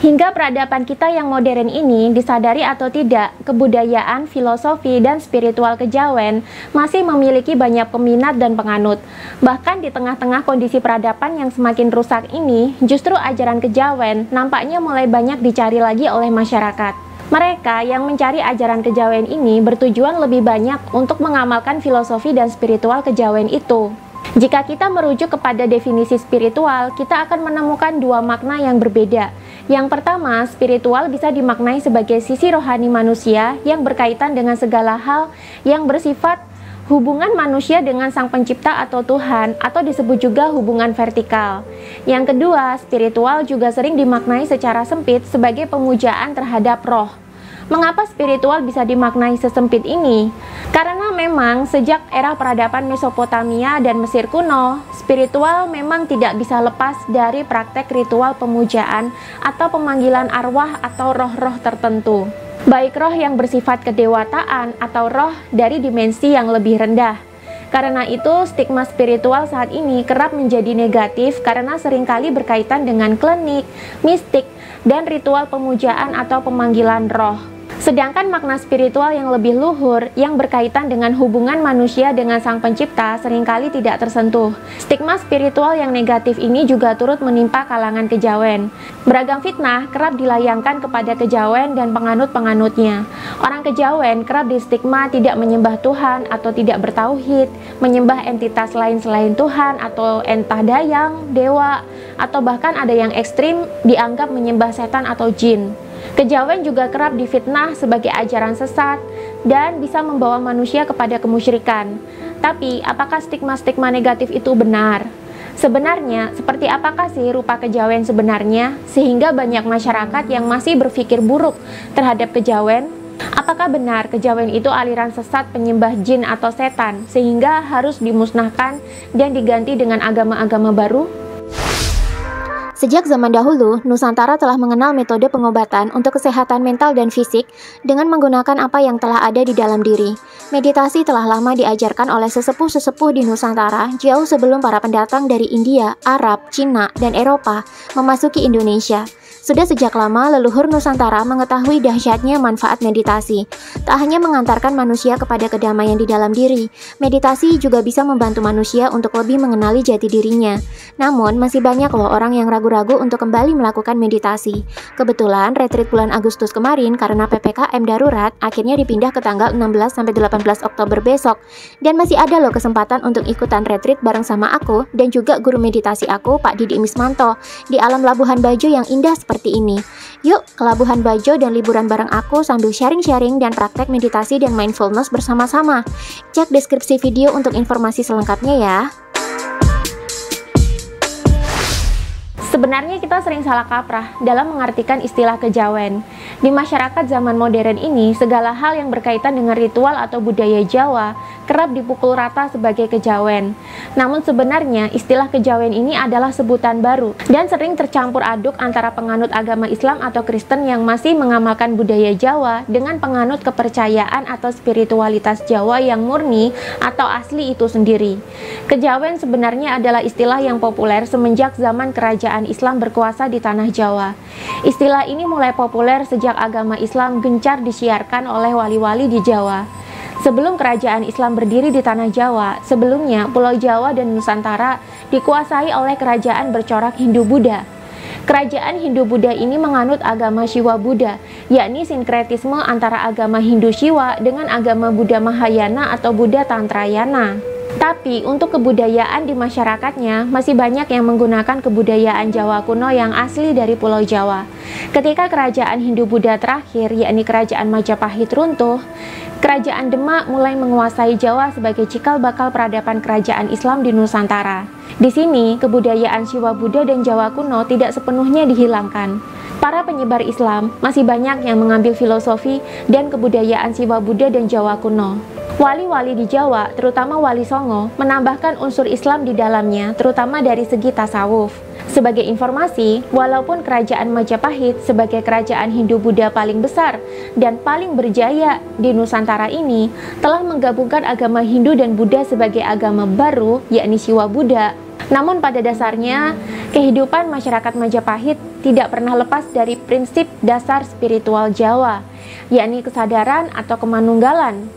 Hingga peradaban kita yang modern ini, disadari atau tidak, kebudayaan, filosofi, dan spiritual kejawen masih memiliki banyak peminat dan penganut. Bahkan di tengah-tengah kondisi peradaban yang semakin rusak ini, justru ajaran kejawen nampaknya mulai banyak dicari lagi oleh masyarakat. Mereka yang mencari ajaran kejawen ini bertujuan lebih banyak untuk mengamalkan filosofi dan spiritual kejawen itu. Jika kita merujuk kepada definisi spiritual, kita akan menemukan dua makna yang berbeda. Yang pertama, spiritual bisa dimaknai sebagai sisi rohani manusia yang berkaitan dengan segala hal yang bersifat hubungan manusia dengan Sang Pencipta atau Tuhan, atau disebut juga hubungan vertikal. Yang kedua, spiritual juga sering dimaknai secara sempit sebagai pemujaan terhadap roh. Mengapa spiritual bisa dimaknai sesempit ini? Karena memang sejak era peradaban Mesopotamia dan Mesir kuno, spiritual memang tidak bisa lepas dari praktek ritual pemujaan atau pemanggilan arwah atau roh-roh tertentu. Baik roh yang bersifat kedewataan atau roh dari dimensi yang lebih rendah. Karena itu, stigma spiritual saat ini kerap menjadi negatif karena seringkali berkaitan dengan klinik, mistik, dan ritual pemujaan atau pemanggilan roh. Sedangkan makna spiritual yang lebih luhur, yang berkaitan dengan hubungan manusia dengan Sang Pencipta, seringkali tidak tersentuh. Stigma spiritual yang negatif ini juga turut menimpa kalangan kejawen. Beragam fitnah kerap dilayangkan kepada kejawen dan penganut-penganutnya. Orang kejawen kerap distigma tidak menyembah Tuhan atau tidak bertauhid, menyembah entitas lain selain Tuhan atau entah dayang, dewa, atau bahkan ada yang ekstrim dianggap menyembah setan atau jin. Kejawen juga kerap difitnah sebagai ajaran sesat dan bisa membawa manusia kepada kemusyrikan. Tapi, apakah stigma-stigma negatif itu benar? Sebenarnya, seperti apakah sih rupa kejawen sebenarnya, sehingga banyak masyarakat yang masih berpikir buruk terhadap kejawen? Apakah benar kejawen itu aliran sesat penyembah jin atau setan, sehingga harus dimusnahkan dan diganti dengan agama-agama baru? Sejak zaman dahulu, Nusantara telah mengenal metode pengobatan untuk kesehatan mental dan fisik dengan menggunakan apa yang telah ada di dalam diri. Meditasi telah lama diajarkan oleh sesepuh-sesepuh di Nusantara jauh sebelum para pendatang dari India, Arab, Cina, dan Eropa memasuki Indonesia. Sudah sejak lama leluhur Nusantara mengetahui dahsyatnya manfaat meditasi. Tak hanya mengantarkan manusia kepada kedamaian di dalam diri, meditasi juga bisa membantu manusia untuk lebih mengenali jati dirinya. Namun, masih banyak loh orang yang ragu-ragu untuk kembali melakukan meditasi. Kebetulan, retreat bulan Agustus kemarin karena PPKM darurat akhirnya dipindah ke tanggal 16-18 Oktober besok. Dan masih ada loh kesempatan untuk ikutan retreat bareng sama aku dan juga guru meditasi aku, Pak Didi Mismanto, di alam Labuhan Bajo yang indah seperti ini. Yuk ke Labuhan Bajo dan liburan bareng aku sambil sharing-sharing dan praktek meditasi dan mindfulness bersama-sama. Cek deskripsi video untuk informasi selengkapnya ya. Sebenarnya kita sering salah kaprah dalam mengartikan istilah kejawen. Di masyarakat zaman modern ini, segala hal yang berkaitan dengan ritual atau budaya Jawa kerap dipukul rata sebagai kejawen. Namun sebenarnya istilah kejawen ini adalah sebutan baru dan sering tercampur aduk antara penganut agama Islam atau Kristen yang masih mengamalkan budaya Jawa dengan penganut kepercayaan atau spiritualitas Jawa yang murni atau asli itu sendiri. Kejawen sebenarnya adalah istilah yang populer semenjak zaman kerajaan Islam berkuasa di tanah Jawa. Istilah ini mulai populer sejak agama Islam gencar disiarkan oleh wali-wali di Jawa. Sebelum kerajaan Islam berdiri di tanah Jawa, sebelumnya Pulau Jawa dan Nusantara dikuasai oleh kerajaan bercorak Hindu-Buddha. Kerajaan Hindu-Buddha ini menganut agama Shiwa-Buddha, yakni sinkretisme antara agama Hindu-Shiwa dengan agama Buddha Mahayana atau Buddha Tantrayana. Tapi untuk kebudayaan di masyarakatnya masih banyak yang menggunakan kebudayaan Jawa kuno yang asli dari Pulau Jawa. Ketika kerajaan Hindu-Buddha terakhir, yakni kerajaan Majapahit runtuh, kerajaan Demak mulai menguasai Jawa sebagai cikal bakal peradaban kerajaan Islam di Nusantara. Di sini, kebudayaan Shiwa-Buddha dan Jawa kuno tidak sepenuhnya dihilangkan. Para penyebar Islam masih banyak yang mengambil filosofi dan kebudayaan Shiwa-Buddha dan Jawa kuno. Wali-wali di Jawa, terutama Wali Songo, menambahkan unsur Islam di dalamnya, terutama dari segi tasawuf. Sebagai informasi, walaupun kerajaan Majapahit sebagai kerajaan Hindu-Buddha paling besar dan paling berjaya di Nusantara ini, telah menggabungkan agama Hindu dan Buddha sebagai agama baru, yakni Shiwa-Buddha. Namun pada dasarnya, kehidupan masyarakat Majapahit tidak pernah lepas dari prinsip dasar spiritual Jawa, yakni kesadaran atau kemanunggalan.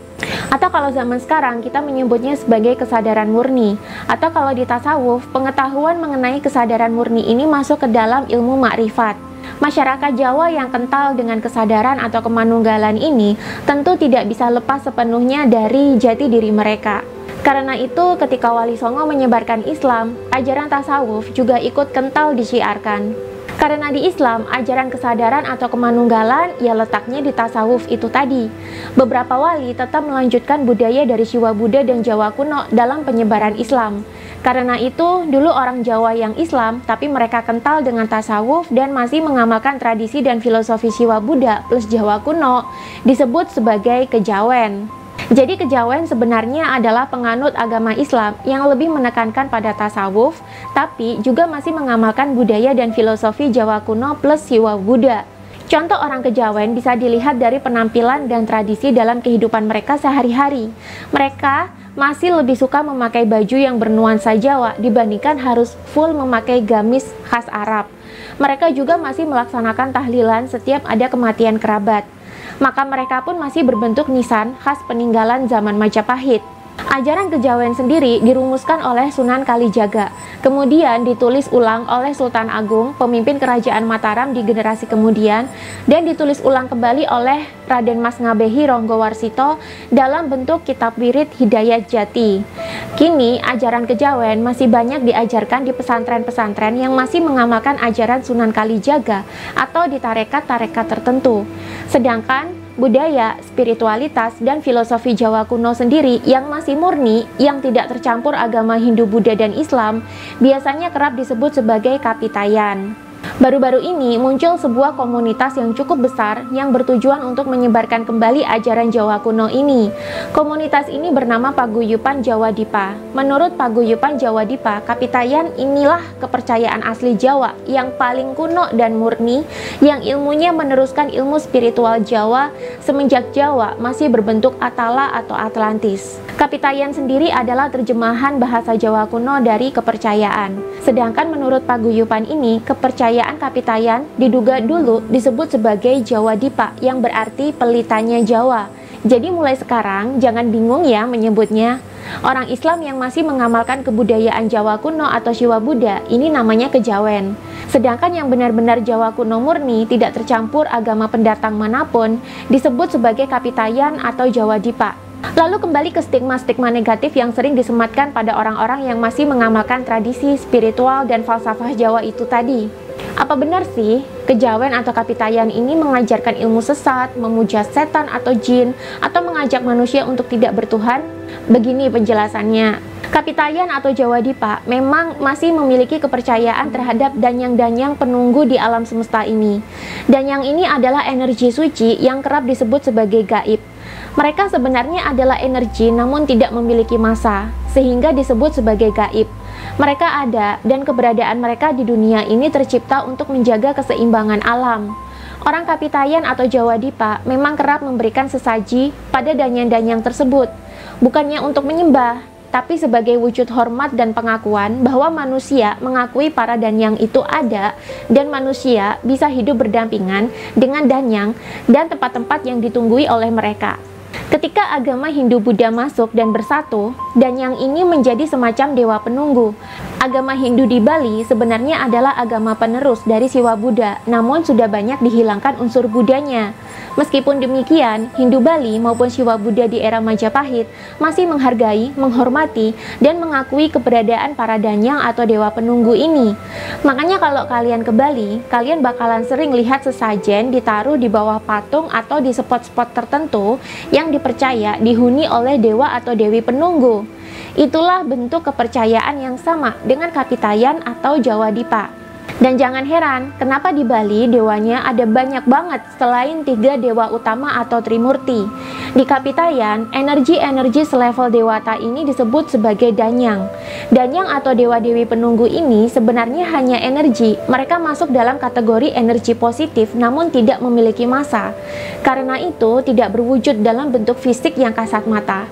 Atau kalau zaman sekarang kita menyebutnya sebagai kesadaran murni. Atau kalau di tasawuf, pengetahuan mengenai kesadaran murni ini masuk ke dalam ilmu makrifat. Masyarakat Jawa yang kental dengan kesadaran atau kemanunggalan ini tentu tidak bisa lepas sepenuhnya dari jati diri mereka. Karena itu, ketika Wali Songo menyebarkan Islam, ajaran tasawuf juga ikut kental disiarkan. Karena di Islam, ajaran kesadaran atau kemanunggalan ya letaknya di tasawuf itu tadi. Beberapa wali tetap melanjutkan budaya dari Siwa Buddha dan Jawa kuno dalam penyebaran Islam. Karena itu, dulu orang Jawa yang Islam, tapi mereka kental dengan tasawuf dan masih mengamalkan tradisi dan filosofi Siwa Buddha plus Jawa kuno, disebut sebagai kejawen. Jadi kejawen sebenarnya adalah penganut agama Islam yang lebih menekankan pada tasawuf, tapi juga masih mengamalkan budaya dan filosofi Jawa kuno plus Siwa Buddha. Contoh orang kejawen bisa dilihat dari penampilan dan tradisi dalam kehidupan mereka sehari-hari. Mereka masih lebih suka memakai baju yang bernuansa Jawa dibandingkan harus full memakai gamis khas Arab. Mereka juga masih melaksanakan tahlilan setiap ada kematian kerabat. Maka mereka pun masih berbentuk nisan khas peninggalan zaman Majapahit. Ajaran kejawen sendiri dirumuskan oleh Sunan Kalijaga, kemudian ditulis ulang oleh Sultan Agung, pemimpin kerajaan Mataram di generasi kemudian, dan ditulis ulang kembali oleh Raden Mas Ngabehi Ronggowarsito dalam bentuk kitab wirid Hidayat Jati. Kini, ajaran kejawen masih banyak diajarkan di pesantren-pesantren yang masih mengamalkan ajaran Sunan Kalijaga atau di tarekat-tarekat tertentu. Sedangkan budaya, spiritualitas, dan filosofi Jawa kuno sendiri yang masih murni, yang tidak tercampur agama Hindu, Buddha, dan Islam, biasanya kerap disebut sebagai Kapitayan. Baru-baru ini muncul sebuah komunitas yang cukup besar yang bertujuan untuk menyebarkan kembali ajaran Jawa kuno ini. Komunitas ini bernama Paguyuban Jawa Dipa. Menurut Paguyuban Jawa Dipa, Kapitayan inilah kepercayaan asli Jawa yang paling kuno dan murni, yang ilmunya meneruskan ilmu spiritual Jawa semenjak Jawa masih berbentuk Atala atau Atlantis. Kapitayan sendiri adalah terjemahan bahasa Jawa kuno dari kepercayaan. Sedangkan menurut Paguyuban ini, kepercayaan Kapitayan diduga dulu disebut sebagai Jawa Dipa, yang berarti pelitanya Jawa. Jadi mulai sekarang jangan bingung ya menyebutnya. Orang Islam yang masih mengamalkan kebudayaan Jawa kuno atau Siwa Buddha ini namanya kejawen. Sedangkan yang benar-benar Jawa kuno murni tidak tercampur agama pendatang manapun disebut sebagai Kapitayan atau Jawa Dipa. Lalu kembali ke stigma-stigma negatif yang sering disematkan pada orang-orang yang masih mengamalkan tradisi spiritual dan falsafah Jawa itu tadi. Apa benar sih kejawen atau Kapitayan ini mengajarkan ilmu sesat, memuja setan atau jin, atau mengajak manusia untuk tidak bertuhan? Begini penjelasannya. Kapitayan atau Jawa Dipa memang masih memiliki kepercayaan terhadap danyang-danyang penunggu di alam semesta ini. Danyang ini adalah energi suci yang kerap disebut sebagai gaib. Mereka sebenarnya adalah energi namun tidak memiliki massa, sehingga disebut sebagai gaib. Mereka ada dan keberadaan mereka di dunia ini tercipta untuk menjaga keseimbangan alam. Orang Kapitayan atau Jawa Dipa memang kerap memberikan sesaji pada danyang-danyang tersebut, bukannya untuk menyembah, tapi sebagai wujud hormat dan pengakuan bahwa manusia mengakui para danyang itu ada dan manusia bisa hidup berdampingan dengan danyang dan tempat-tempat yang ditunggui oleh mereka. Ketika agama Hindu-Buddha masuk dan bersatu, danyang ini menjadi semacam dewa penunggu. Agama Hindu di Bali sebenarnya adalah agama penerus dari Siwa Buddha, namun sudah banyak dihilangkan unsur Buddhanya. Meskipun demikian, Hindu Bali maupun Siwa Buddha di era Majapahit masih menghargai, menghormati, dan mengakui keberadaan para danyang atau dewa penunggu ini. Makanya kalau kalian ke Bali, kalian bakalan sering lihat sesajen ditaruh di bawah patung atau di spot-spot tertentu yang dipercaya dihuni oleh dewa atau dewi penunggu. Itulah bentuk kepercayaan yang sama dengan Kapitayan atau Jawa Dipa. Dan jangan heran, kenapa di Bali dewanya ada banyak banget selain 3 dewa utama atau Trimurti. Di Kapitayan, energi-energi selevel dewata ini disebut sebagai danyang. Danyang atau dewa-dewi penunggu ini sebenarnya hanya energi. Mereka masuk dalam kategori energi positif namun tidak memiliki massa. Karena itu tidak berwujud dalam bentuk fisik yang kasat mata.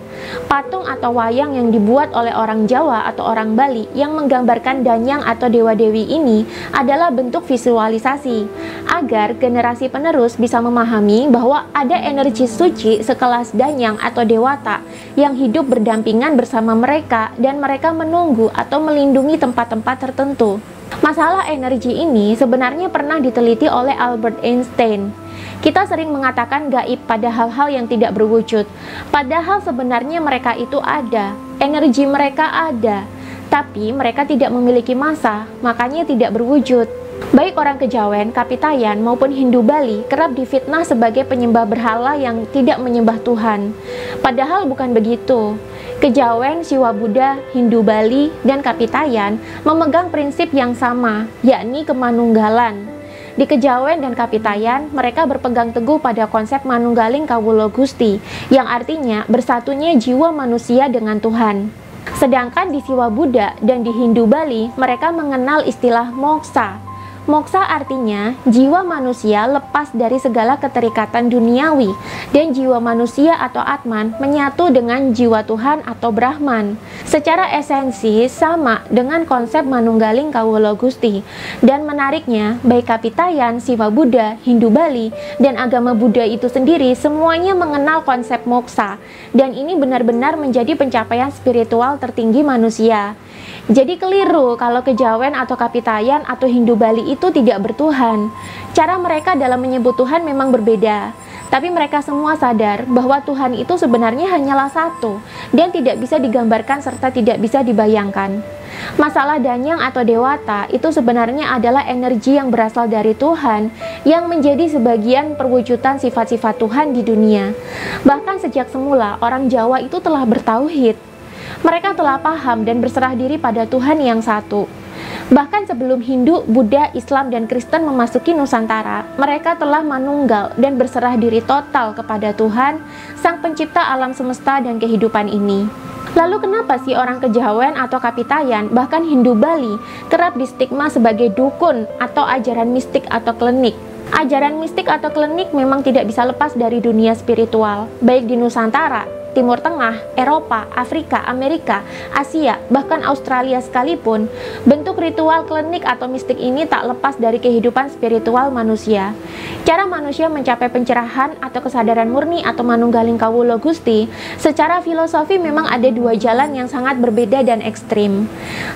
Patung atau wayang yang dibuat oleh orang Jawa atau orang Bali yang menggambarkan danyang atau dewa-dewi ini adalah bentuk visualisasi agar generasi penerus bisa memahami bahwa ada energi suci sekelas danyang atau dewata yang hidup berdampingan bersama mereka dan mereka menunggu atau melindungi tempat-tempat tertentu. Masalah energi ini sebenarnya pernah diteliti oleh Albert Einstein. Kita sering mengatakan gaib pada hal-hal yang tidak berwujud, padahal sebenarnya mereka itu ada, energi mereka ada, tapi mereka tidak memiliki massa, makanya tidak berwujud. Baik orang Kejawen, Kapitayan maupun Hindu Bali kerap difitnah sebagai penyembah berhala yang tidak menyembah Tuhan. Padahal bukan begitu. Kejawen, Siwa Buddha, Hindu Bali, dan Kapitayan memegang prinsip yang sama, yakni kemanunggalan. Di Kejawen dan Kapitayan, mereka berpegang teguh pada konsep manunggaling kawula Gusti, yang artinya bersatunya jiwa manusia dengan Tuhan. Sedangkan di Siwa Buddha dan di Hindu Bali, mereka mengenal istilah moksa. Moksa artinya jiwa manusia lepas dari segala keterikatan duniawi dan jiwa manusia atau Atman menyatu dengan jiwa Tuhan atau Brahman. Secara esensi sama dengan konsep manunggaling kawula Gusti. Dan menariknya, baik Kapitayan, Siwa Buddha, Hindu Bali, dan agama Buddha itu sendiri semuanya mengenal konsep moksa. Dan ini benar-benar menjadi pencapaian spiritual tertinggi manusia. Jadi keliru kalau Kejawen atau Kapitayan atau Hindu Bali itu tidak bertuhan. Cara mereka dalam menyebut Tuhan memang berbeda, tapi mereka semua sadar bahwa Tuhan itu sebenarnya hanyalah satu dan tidak bisa digambarkan serta tidak bisa dibayangkan. Masalah danyang atau dewata itu sebenarnya adalah energi yang berasal dari Tuhan yang menjadi sebagian perwujudan sifat-sifat Tuhan di dunia. Bahkan sejak semula orang Jawa itu telah bertauhid. Mereka telah paham dan berserah diri pada Tuhan yang satu. Bahkan sebelum Hindu, Buddha, Islam, dan Kristen memasuki Nusantara, mereka telah manunggal dan berserah diri total kepada Tuhan, Sang Pencipta alam semesta dan kehidupan ini. Lalu kenapa sih orang Kejawen atau Kapitayan, bahkan Hindu Bali, kerap distigma sebagai dukun atau ajaran mistik atau klinik? Ajaran mistik atau klinik memang tidak bisa lepas dari dunia spiritual, baik di Nusantara, Timur Tengah, Eropa, Afrika, Amerika, Asia, bahkan Australia sekalipun. Bentuk ritual klinik atau mistik ini tak lepas dari kehidupan spiritual manusia. Cara manusia mencapai pencerahan atau kesadaran murni atau manunggaling kawula Gusti, secara filosofi memang ada dua jalan yang sangat berbeda dan ekstrim.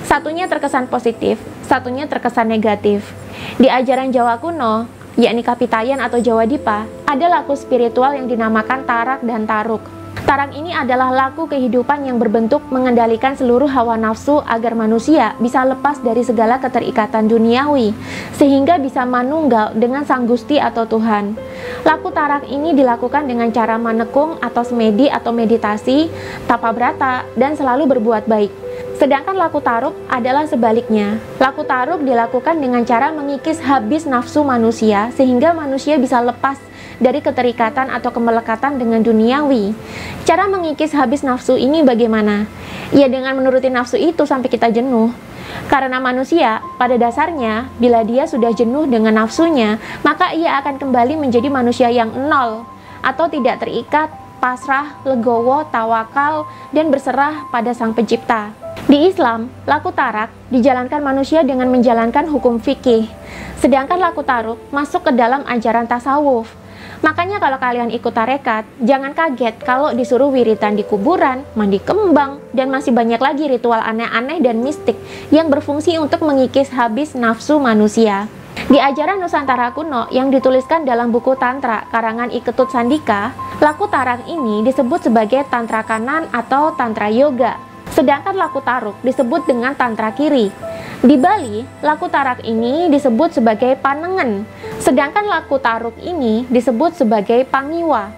Satunya terkesan positif, satunya terkesan negatif. Di ajaran Jawa kuno, yakni Kapitayan atau Jawa Dipa, ada laku spiritual yang dinamakan tarak dan taruk. Tarak ini adalah laku kehidupan yang berbentuk mengendalikan seluruh hawa nafsu agar manusia bisa lepas dari segala keterikatan duniawi, sehingga bisa manunggal dengan Sang Gusti atau Tuhan. Laku tarak ini dilakukan dengan cara manekung atau semedi atau meditasi, tapa brata, dan selalu berbuat baik. Sedangkan laku taruk adalah sebaliknya. Laku taruk dilakukan dengan cara mengikis habis nafsu manusia sehingga manusia bisa lepas dari keterikatan atau kemelekatan dengan duniawi. Cara mengikis habis nafsu ini bagaimana? Ya dengan menuruti nafsu itu sampai kita jenuh. Karena manusia pada dasarnya bila dia sudah jenuh dengan nafsunya, maka ia akan kembali menjadi manusia yang nol atau tidak terikat, pasrah, legowo, tawakal, dan berserah pada Sang Pencipta. Di Islam, laku tarak dijalankan manusia dengan menjalankan hukum fikih, sedangkan laku taruk masuk ke dalam ajaran tasawuf. Makanya kalau kalian ikut tarekat, jangan kaget kalau disuruh wiritan di kuburan, mandi kembang, dan masih banyak lagi ritual aneh-aneh dan mistik yang berfungsi untuk mengikis habis nafsu manusia. Di ajaran Nusantara kuno yang dituliskan dalam buku Tantra karangan Iketut Sandika, laku tarak ini disebut sebagai Tantra kanan atau Tantra yoga. Sedangkan laku taruk disebut dengan tantra kiri. Di Bali, laku tarak ini disebut sebagai panengen, sedangkan laku taruk ini disebut sebagai pangiwa.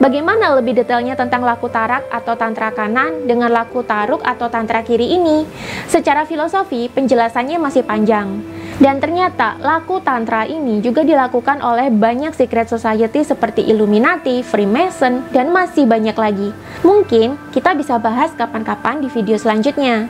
Bagaimana lebih detailnya tentang laku tarak atau tantra kanan dengan laku taruk atau tantra kiri ini? Secara filosofi, penjelasannya masih panjang. Dan ternyata laku tantra ini juga dilakukan oleh banyak secret society seperti Illuminati, Freemason, dan masih banyak lagi. Mungkin kita bisa bahas kapan-kapan di video selanjutnya.